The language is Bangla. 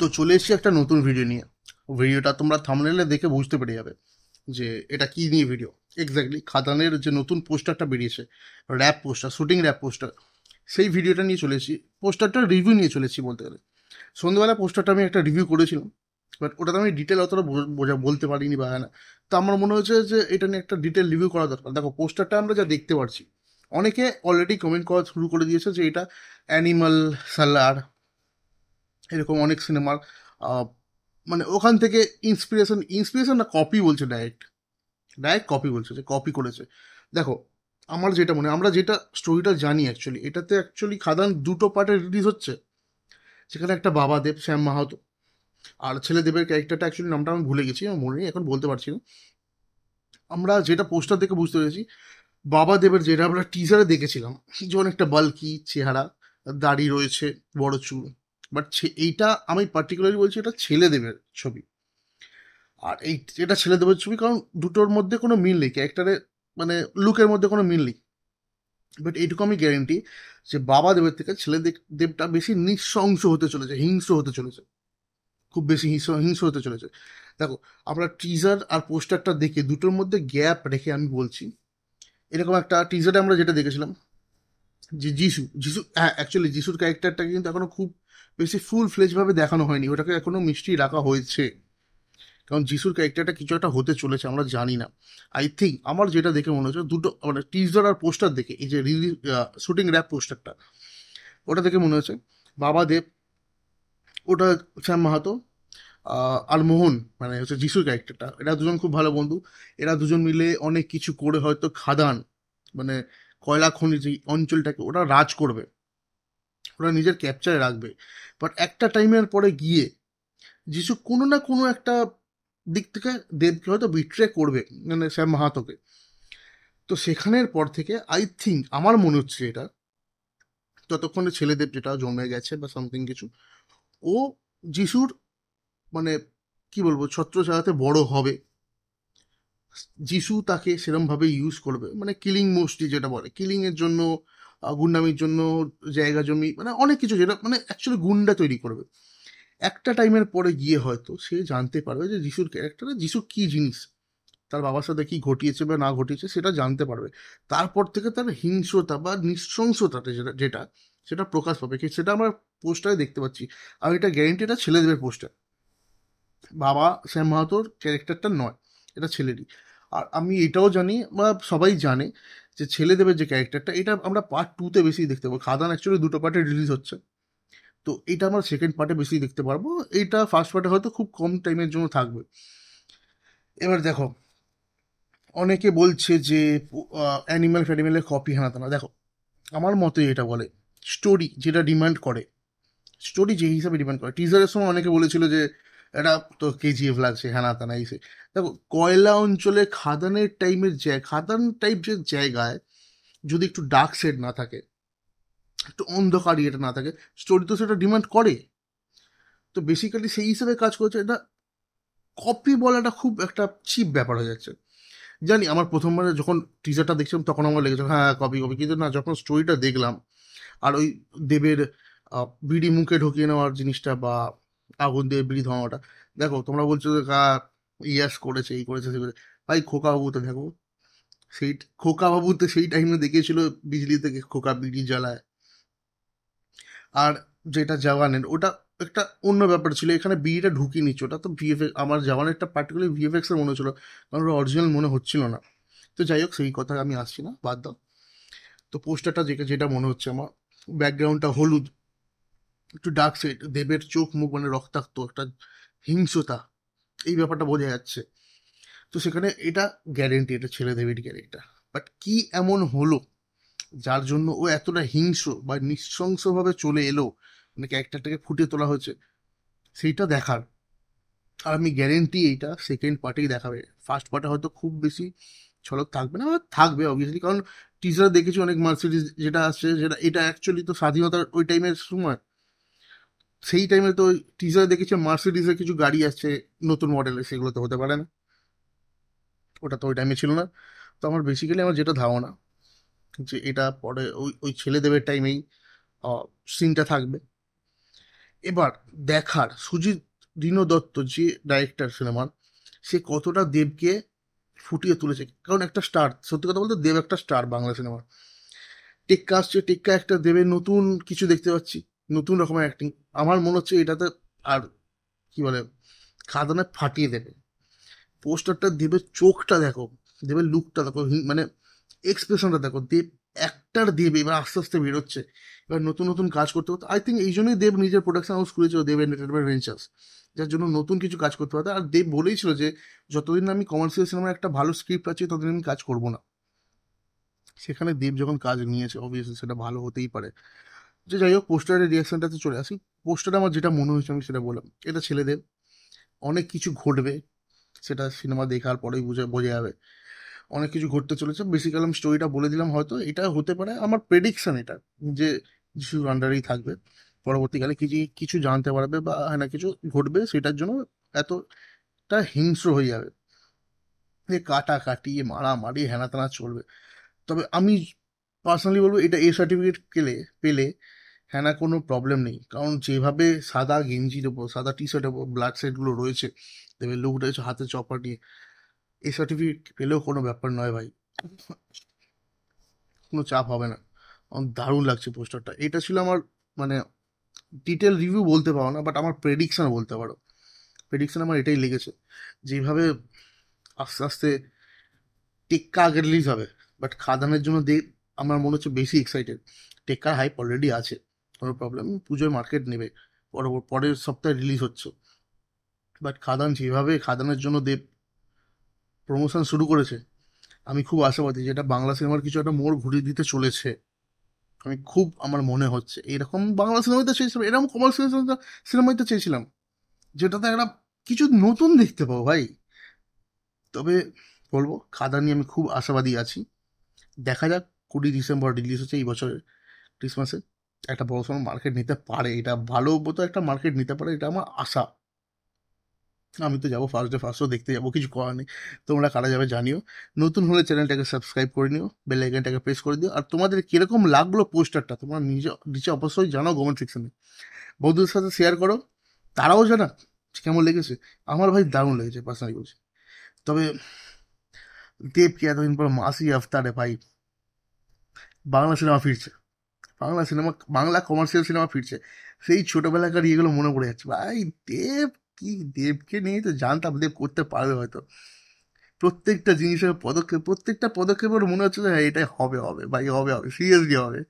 তো চলে এসেছি একটা নতুন ভিডিও নিয়ে। ভিডিওটা তোমরা থাম্বনেলে দেখে বুঝতে পেরে যাবে যে এটা কি নিয়ে ভিডিও। এক্স্যাক্টলি খাদানের যে নতুন পোস্টারটা বেরিয়েছে, wrap poster, shooting wrap poster, সেই ভিডিওটা নিয়ে চলে এসেছি। পোস্টারটার রিভিউ নিয়ে চলে এসেছি বলতে গেলে। সন্ধ্যাবেলা পোস্টারটা আমি একটা রিভিউ করেছিলাম, বাট ওটাতে আমি ডিটেল অতটা বলতে পারিনি বা না। তো আমার মনে হয়েছে যে এটা নিয়ে একটা ডিটেল রিভিউ করা দরকার। দেখো পোস্টারটা আমরা যা দেখতে পাচ্ছি, অনেকে অলরেডি কমেন্ট করা শুরু করে দিয়েছে যে এটা অ্যানিমাল সালার, এরকম অনেক সিনেমার মানে ওখান থেকে ইন্সপিরেশন না কপি বলছে, ডাইরেক্ট ডাইরেক্ট কপি বলছে, যে কপি করেছে। দেখো আমার যেটা মনে হয়, আমরা যেটা স্টোরিটা জানি অ্যাকচুয়ালি, এটাতে অ্যাকচুয়ালি খাদান দুটো পার্টে রিলিজ হচ্ছে। সেখানে একটা বাবা দেব, শ্যাম মাহাতো, আর ছেলে দেবের ক্যারেক্টারটা অ্যাকচুয়ালি নামটা আমি ভুলে গেছি, আমার মনে নেই, এখন বলতে পারছি না। আমরা যেটা পোস্টার দেখে বুঝতে পেরেছি, বাবা দেবের যেটা আমরা টিজারে দেখেছিলাম, যে অনেকটা বাল্কি চেহারা, দাড়ি রয়েছে, বড় চুল, বাট এইটা আমি পার্টিকুলারলি বলছি এটা ছেলে দেবের ছবি। আর এটা ছেলে দেবের ছবি, কারণ দুটোর মধ্যে কোনো মিল নেই ক্যারেক্টারের, মানে লুকের মধ্যে কোনো মিল নেই। বাট এইটুকু আমি গ্যারেন্টি যে বাবা দেবের থেকে দেবটা বেশি নৃশংস হতে চলেছে, হিংস্র হতে চলেছে, খুব বেশি হিংস্র হতে চলেছে। দেখো আমরা টিজার আর পোস্টারটা দেখে দুটোর মধ্যে গ্যাপ রেখে আমি বলছি, এরকম একটা টিজারে আমরা যেটা দেখেছিলাম যে যিশু, হ্যাঁ অ্যাকচুয়ালি যিশুর ক্যারেক্টারটাকে কিন্তু এখনো খুব বেশি ফুল ফ্লেজ ভাবে দেখানো হয়নি, ওটাকে এখনো মিষ্টি রাখা হয়েছে। কারণ যিশুর ক্যারেক্টারটা কিছু একটা হতে চলেছে, আমরা জানি না। আই থিঙ্ক আমার যেটা দেখে মনে হচ্ছে, দুটো মানে টিজার আর পোস্টার দেখে, এই যে রিলিজ শুটিং র্যাপ পোস্টারটা, ওটা দেখে মনে হচ্ছে বাবা দেব, ওটা শ্যাম মাহাতো, আর মোহন, মানে হচ্ছে যিশুর ক্যারেক্টারটা, এরা দুজন খুব ভালো বন্ধু। এরা দুজন মিলে অনেক কিছু করে হয়তো খাদান, মানে কয়লা খনি যে অঞ্চলটাকে ওরা রাজ করবে, ওরা নিজের ক্যাপচারে রাখবে। বাট একটা টাইমের পরে গিয়ে যিশু কোনো না কোনো একটা দিক থেকে দেবকে হয়তো বিট্রে করবে, মানে শ্যাম মাহাতোকে। তো সেখানের পর থেকে আই থিঙ্ক, আমার মনে হচ্ছে এটা, ততক্ষণে ছেলেদেব যেটা জমে গেছে বা সামথিং কিছু, ও যিশুর মানে কি বলবো ছত্র ছায়াতে বড় হবে। যিশু তাকে সেরমভাবে ইউজ করবে, মানে কিলিং মোস্টলি যেটা বলে, কিলিং এর জন্য, গুন্ডামির জন্য, জায়গা জমি, মানে অনেক কিছু, যেটা মানে অ্যাকচুয়ালি গুন্ডা তৈরি করবে। একটা টাইমের পরে গিয়ে হয়তো সে জানতে পারবে যে যিশুর ক্যারেক্টারে যিশু কি জিনিস, তার বাবার সাথে কি ঘটিয়েছে বা না ঘটিয়েছে সেটা জানতে পারবে। তারপর থেকে তার হিংস্রতা বা নৃশংসতাটা যেটা যেটা সেটা প্রকাশ পাবে, কি সেটা আমরা পোস্টারে দেখতে পাচ্ছি। আর এটা গ্যারেন্টি, এটা ছেলেদের পোস্টার, বাবা শ্যাম মাহাতোর ক্যারেক্টারটা নয়, এটা ছেলেরই। আর আমি এটাও জানি বা সবাই জানে যে ছেলেদেবের যে ক্যারেক্টারটা, এটা আমরা পার্ট টুতে বেশি দেখতে পাবো। খাদান অ্যাকচুয়ালি দুটো পার্টে রিলিজ হচ্ছে, তো এটা আমরা সেকেন্ড পার্টে বেশি দেখতে পারবো। এইটা ফার্স্ট পার্টে হয়তো খুব কম টাইমের জন্য থাকবে। এবার দেখো, অনেকে বলছে যে অ্যানিমাল ফ্যানিম্যালের কপি হানা না। দেখো আমার মতে এটা বলে, স্টোরি যেটা ডিমান্ড করে, স্টোরি যে হিসাবে ডিমান্ড করে, টিজারের সময় অনেকে বলেছিল যে এটা তো কেজিএফ লাগছে, হ্যানা তানা এসে। দেখো কয়লা অঞ্চলে খাদানের টাইমের খাদান টাইপ যে জায়গায় যদি একটু ডার্ক শেড না থাকে, একটু অন্ধকার ইয়েটা না থাকে, স্টোরি তো সেটা ডিমান্ড করে। তো বেসিক্যালি সেই হিসেবে কাজ করছে। এটা কপি বলাটা খুব একটা চিপ ব্যাপার হয়ে যাচ্ছে। জানি আমার প্রথমবার যখন টিজারটা দেখছিলাম তখন আমার লেগেছিল হ্যাঁ কপি কপি, কিন্তু না, যখন স্টোরিটা দেখলাম আর ওই দেবের বিড়ি মুখে ঢুকিয়ে নেওয়ার জিনিসটা বা আগুন দিয়ে বিড়ি ধোঁয়াটা, দেখো তোমরা বলছো যে ইয়াস করেছে, এই করেছে, সেই করেছে। ভাই খোকা বাবুতে দেখো, সেই খোকা বাবুতে সেই টাইমে দেখিয়েছিল বিজলি থেকে খোকা বিড়ি জ্বালায়। আর যেটা জওয়ানের, ওটা একটা অন্য ব্যাপার ছিল, এখানে বিড়িটা ঢুকিয়ে নিচ্ছে, ওটা তো ভিএফএক্স, আমার জওয়ানেরটা পার্টিকুলার ভিএফএক্স এর মনে হচ্ছিল, কারণ ওটা অরিজিনাল মনে হচ্ছিল না। তো যাই হোক, সেই কথা আমি আসছি না, বাদ দাও। তো পোস্টারটা যেটা যেটা মনে হচ্ছে আমার, ব্যাকগ্রাউন্ডটা হলুদ, একটু ডার্ক সাইড, দেবের চোখ মুখ মানে রক্তাক্ত একটা হিংস্রতা, এই ব্যাপারটা বোঝা যাচ্ছে। তো সেখানে এটা গ্যারেন্টি, এটা ছেলে দেবের ক্যারেক্টার। বাট কি এমন হলো যার জন্য ও এতটা হিংস্র বা নৃশংসভাবে চলে এলো, মানে ক্যারেক্টারটাকে ফুটিয়ে তোলা হয়েছে, সেইটা দেখার। আর আমি গ্যারেন্টি এইটা সেকেন্ড পার্টেই দেখাবে। ফার্স্ট পার্টে হয়তো খুব বেশি ঝলক থাকবে না, বা থাকবে অবভিয়াসলি, কারণ টিজার দেখেছি অনেক মার্সিডিজ যেটা আসছে, যেটা এটা অ্যাকচুয়ালি তো স্বাধীনতার ওই টাইমের সময়, সেই টাইমে তো টিজার দেখেছি মার্সিডিজের কিছু গাড়ি আসছে নতুন মডেলের, সেগুলো তো হতে পারে না, ওটা তো ওই টাইমে ছিল না। তো আমার বেসিক্যালি আমার যেটা ধারণা, যে এটা পরে ওই ওই ছেলে দেবের টাইমেই সিনটা থাকবে। এবার দেখার সুজিত দীনো দত্ত যে ডাইরেক্টর সিনেমার, সে কতটা দেবকে ফুটিয়ে তুলেছে। কারণ একটা স্টার, সত্যি কথা বলতে দেব একটা স্টার বাংলা সিনেমার। টেক্কা আসছে, টেক্কা একটা দেবের নতুন কিছু দেখতে পাচ্ছি, নতুন রকমের অ্যাক্টিং। আমার মনে হচ্ছে এটাতে আর কি বলে খাদানে ফাটিয়ে দেবে। পোস্টারটা দেবের চোখটা দেখো, দেবের লুকটা দেখো, মানে এক্সপ্রেশনটা দেখো। দেব একটার দেব এবার আস্তে আস্তে বেরোচ্ছে, এবার নতুন নতুন কাজ করতে করতে। আই থিঙ্ক এই জন্যই দেব নিজের প্রোডাকশন হাউস খুলেছিল, দেব এন্টারটেনমেন্ট ভেঞ্চার্স, যার জন্য নতুন কিছু কাজ করতে পারতো। আর দেব বলেইছিল যে যতদিন না আমি কমার্শিয়াল সিনেমার একটা ভালো স্ক্রিপ্ট আছে ততদিন আমি কাজ করবো না। সেখানে দেব যখন কাজ নিয়েছে অবভিয়াসলি সেটা ভালো হতেই পারে। যে যাই হোক, পোস্টারের রিয়াকশনটাতে চলে আসি। পোস্টারে আমার যেটা মনে হয়েছে আমি সেটা বললাম, এটা ছেলেদের অনেক কিছু ঘটবে, সেটা সিনেমা দেখার পরেই বোঝা যাবে। অনেক কিছু ঘটতে চলেছে। বেসিক্যালি আমি স্টোরিটা বলে দিলাম, হয়তো এটা হতে পারে আমার প্রেডিকশন এটা, যে যিশুর আন্ডারেই থাকবে। পরবর্তীকালে কিছু কিছু জানতে পারবে বা হ্যাঁ না কিছু ঘটবে, সেটার জন্য এতটা হিংস্র হয়ে যাবে, যে কাটাকাটি মারামারি হেনা তেনা চলবে। তবে আমি পার্সোনালি বলবো এটা এ সার্টিফিকেট পেলে হ্যাঁ না কোনো প্রবলেম নেই। কারণ যেভাবে সাদা গেঞ্জির ওপর, সাদা টি শার্টের ওপর ব্লাড সেটগুলো রয়েছে, দেবে লুক রয়েছে হাতে চপার নিয়ে, এ সার্টিফিকেট পেলেও কোনো ব্যাপার নয় ভাই, কোনো চাপ হবে না। আমার দারুণ লাগছে পোস্টারটা। এটা ছিল আমার মানে ডিটেল রিভিউ বলতে পারো না, বাট আমার প্রেডিকশন বলতে পারো। প্রেডিকশন আমার এটাই লেগেছে, যেভাবে আস্তে আস্তে টেক্কা আগে রিলিজ হবে, বাট খাদানের জন্য আমার মনে হচ্ছে বেশি এক্সাইটেড। টেক্কার হাইপ অলরেডি আছে, কোনো প্রবলেম, পুজোয় মার্কেট নেবে, পরের সপ্তাহে রিলিজ হচ্ছে। বাট খাদান যেভাবে খাদানের জন্য প্রমোশন শুরু করেছে, আমি খুব আশাবাদী যেটা বাংলা সিনেমার কিছু একটা মোড় ঘুরিয়ে দিতে চলেছে। আমি খুব, আমার মনে হচ্ছে এরকম বাংলা সিনেমাতে চেয়েছিলাম, এরকম কমার্শিয়াল সিনেমাতে চেয়েছিলাম, যেটাতে একটা কিছু নতুন দেখতে পাবো ভাই। তবে বলবো খাদা নিয়ে আমি খুব আশাবাদী আছি। দেখা যাক, 20 ডিসেম্বর রিলিজ হচ্ছে এই বছরের ক্রিসমাসে। একটা বড় সড়ো মার্কেট নিতে পারে, এটা ভালো মতো একটা মার্কেট নিতে পারে, এটা আমার আশা। আমি তো যাবো ফার্স্ট ডে ফার্স্ট শো দেখতে যাবো, কিছু করার নেই। তোমরা কারা যাবে জানিও। নতুন হলে চ্যানেলটাকে সাবস্ক্রাইব করে নিও, বেল আইকনটাকে প্রেস করে দিও। আর তোমাদের কিরকম লাগলো পোস্টারটা তোমরা নিজে নিচে অবশ্যই জানাও কমেন্ট সেকশনে। বন্ধুদের সাথে শেয়ার করো, তারাও জানা কেমন লেগেছে। আমার ভাই দারুণ লেগেছে পার্সোনালি বলছি। তবে দেবকে এতদিন পর মাসি আফতারে ভাই বাংলা সিনেমা ফিরছে, Bangla cinema, Bangla commercial cinema ফিরছে। সেই ছোটবেলাকার ইয়েগুলো মনে পড়ে যাচ্ছে ভাই। দেব কি, দেবকে নিয়ে তো জানতাম দেব করতে পারবে হয়তো। প্রত্যেকটা জিনিসের পদক্ষেপ, প্রত্যেকটা পদক্ষেপের মনে হচ্ছে যে হ্যাঁ এটাই হবে, হবে ভাই, হবে হবে, সিরিয়াসলি হবে।